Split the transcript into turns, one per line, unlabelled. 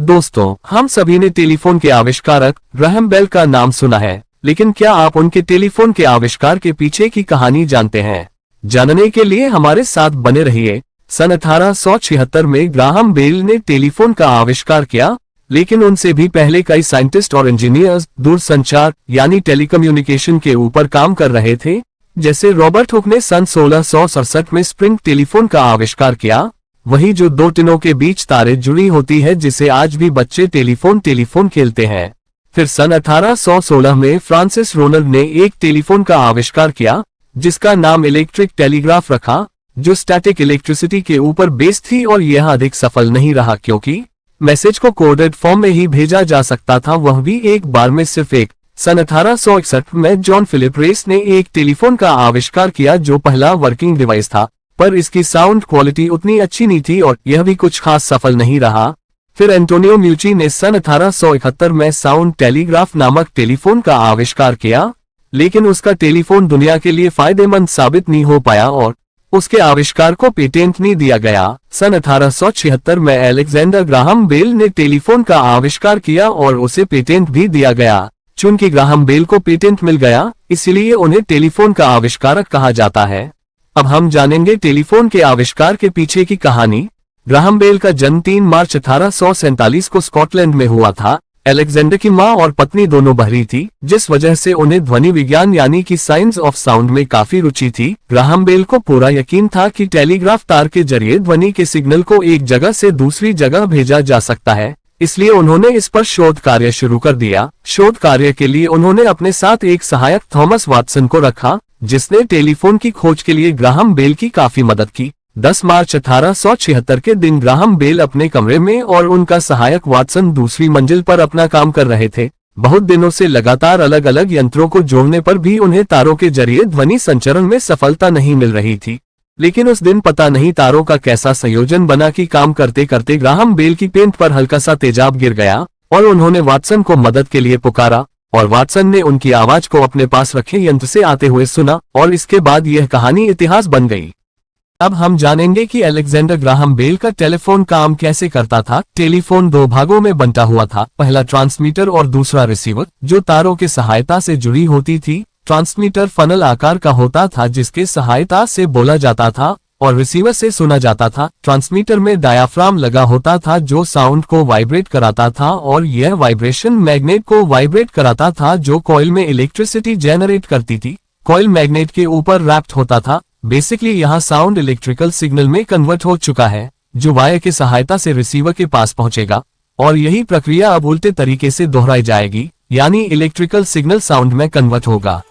दोस्तों, हम सभी ने टेलीफोन के आविष्कारक ग्राहम बेल का नाम सुना है, लेकिन क्या आप उनके टेलीफोन के आविष्कार के पीछे की कहानी जानते हैं? जानने के लिए हमारे साथ बने रहिए। सन 1876 में ग्राहम बेल ने टेलीफोन का आविष्कार किया, लेकिन उनसे भी पहले कई साइंटिस्ट और इंजीनियर्स दूरसंचार यानी टेलीकम्युनिकेशन के ऊपर काम कर रहे थे। जैसे रॉबर्ट हुक ने सन 1667 में स्प्रिंग टेलीफोन का आविष्कार किया, वही जो दो टिनों के बीच तारे जुड़ी होती है, जिसे आज भी बच्चे टेलीफोन खेलते हैं। फिर सन 1816 में फ्रांसिस रोनल्ड ने एक टेलीफोन का आविष्कार किया, जिसका नाम इलेक्ट्रिक टेलीग्राफ रखा, जो स्टैटिक इलेक्ट्रिसिटी के ऊपर बेस्ड थी, और यह अधिक सफल नहीं रहा क्योंकि मैसेज को कोडेड फॉर्म में ही भेजा जा सकता था, वह भी एक बार में सिर्फ एक। सन 1861 में जॉन फिलिप रेस ने एक टेलीफोन का आविष्कार किया, जो पहला वर्किंग डिवाइस था, पर इसकी साउंड क्वालिटी उतनी अच्छी नहीं थी और यह भी कुछ खास सफल नहीं रहा। फिर एंटोनियो म्यूची ने सन 1871 में साउंड टेलीग्राफ नामक टेलीफोन का आविष्कार किया, लेकिन उसका टेलीफोन दुनिया के लिए फायदेमंद साबित नहीं हो पाया और उसके आविष्कार को पेटेंट नहीं दिया गया। सन 1876 में अलेक्जेंडर ग्राहम बेल ने टेलीफोन का आविष्कार किया और उसे पेटेंट भी दिया गया। चूंकि ग्राहम बेल को पेटेंट मिल गया, इसलिए उन्हें टेलीफोन का आविष्कारक कहा जाता है। अब हम जानेंगे टेलीफोन के आविष्कार के पीछे की कहानी। ग्राहम बेल का जन्म 3 मार्च 1847 को स्कॉटलैंड में हुआ था। अलेक्जेंडर की मां और पत्नी दोनों बहरी थी, जिस वजह से उन्हें ध्वनि विज्ञान यानी कि साइंस ऑफ साउंड में काफी रुचि थी। ग्राहम बेल को पूरा यकीन था कि टेलीग्राफ तार के जरिए ध्वनि के सिग्नल को एक जगह से दूसरी जगह भेजा जा सकता है, इसलिए उन्होंने इस पर शोध कार्य शुरू कर दिया। शोध कार्य के लिए उन्होंने अपने साथ एक सहायक थॉमस वाटसन को रखा, जिसने टेलीफोन की खोज के लिए ग्राहम बेल की काफी मदद की। 10 मार्च 1876 के दिन ग्राहम बेल अपने कमरे में और उनका सहायक वाटसन दूसरी मंजिल पर अपना काम कर रहे थे। बहुत दिनों से लगातार अलग अलग यंत्रों को जोड़ने पर भी उन्हें तारों के जरिए ध्वनि संचरण में सफलता नहीं मिल रही थी। लेकिन उस दिन पता नहीं तारों का कैसा संयोजन बना कि काम करते करते ग्राहम बेल की पेंट पर हल्का सा तेजाब गिर गया और उन्होंने वाटसन को मदद के लिए पुकारा, और वाटसन ने उनकी आवाज को अपने पास रखे यंत्र से आते हुए सुना, और इसके बाद यह कहानी इतिहास बन गई। अब हम जानेंगे कि अलेक्जेंडर ग्राहम बेल का टेलीफोन काम कैसे करता था। टेलीफोन 2 भागों में बंटा हुआ था, पहला ट्रांसमीटर और दूसरा रिसीवर, जो तारों की सहायता से जुड़ी होती थी। ट्रांसमीटर फनल आकार का होता था, जिसके सहायता से बोला जाता था, और रिसीवर से सुना जाता था। ट्रांसमीटर में डायाफ्राम लगा होता था, जो साउंड को वाइब्रेट कराता था, और यह वाइब्रेशन मैग्नेट को वाइब्रेट कराता था, जो कॉइल में इलेक्ट्रिसिटी जनरेट करती थी। कॉइल मैग्नेट के ऊपर रैप्ड होता था। बेसिकली यहाँ साउंड इलेक्ट्रिकल सिग्नल में कन्वर्ट हो चुका है, जो वायर की सहायता से रिसीवर के पास पहुंचेगा, और यही प्रक्रिया अब उल्टे तरीके से दोहराई जाएगी, यानी इलेक्ट्रिकल सिग्नल साउंड में कन्वर्ट होगा।